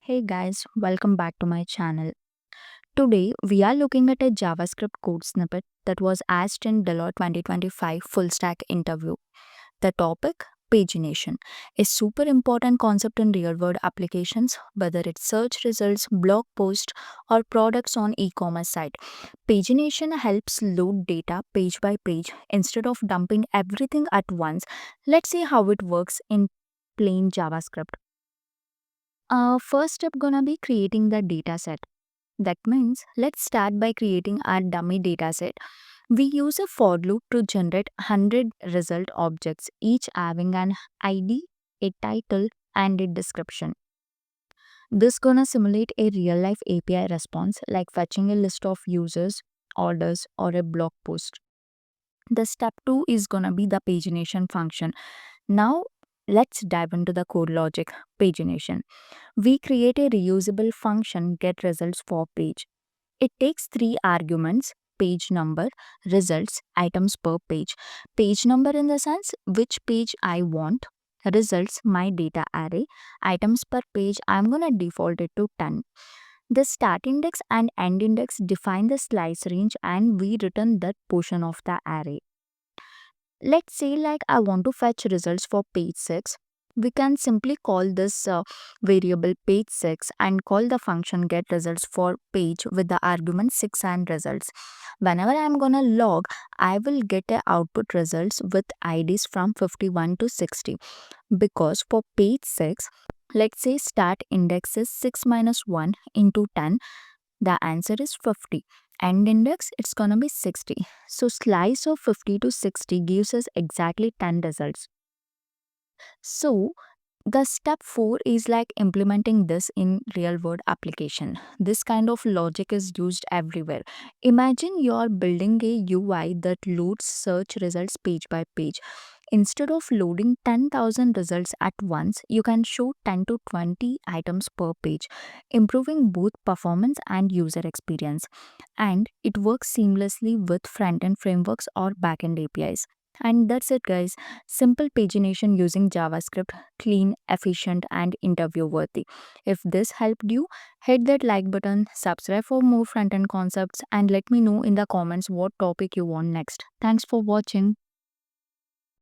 Hey guys, welcome back to my channel. Today we are looking at a JavaScript code snippet that was asked in Deloitte 2025 full stack interview. The topic pagination, a super important concept in real world applications, whether it's search results, blog posts, or products on e-commerce site. Pagination helps load data page by page instead of dumping everything at once. Let's see how it works in plain JavaScript. First step gonna be creating the data set. That means let's start by creating our dummy dataset. We use a for loop to generate 100 result objects, each having an ID, a title, and a description. This gonna simulate a real life API response like fetching a list of users, orders, or a blog post. The step 2 is gonna be the pagination function. Now let's dive into the code logic pagination. We create a reusable function get results for page. It takes three arguments: page number, results, items per page. Page number in the sense which page I want, results my data array, items per page I'm gonna default it to 10. The start index and end index define the slice range and we return that portion of the array. Let's say like I want to fetch results for page 6. We can simply call this variable page 6 and call the function get results for page with the argument 6 and results. Whenever I'm gonna log, I will get a output results with IDs from 51 to 60 because for page 6, let's say start index is 6 minus 1 into 10, the answer is 50. End index, it's gonna be 60. So slice of 50 to 60 gives us exactly 10 results. So the step 4 is like implementing this in real world application. This kind of logic is used everywhere. Imagine you're building a UI that loads search results page by page. Instead of loading 10,000 results at once, you can show 10 to 20 items per page, improving both performance and user experience. And it works seamlessly with front end frameworks or backend APIs. And that's it, guys. Simple pagination using JavaScript, clean, efficient, and interview worthy. If this helped you, hit that like button, subscribe for more front end concepts, and let me know in the comments what topic you want next. Thanks for watching.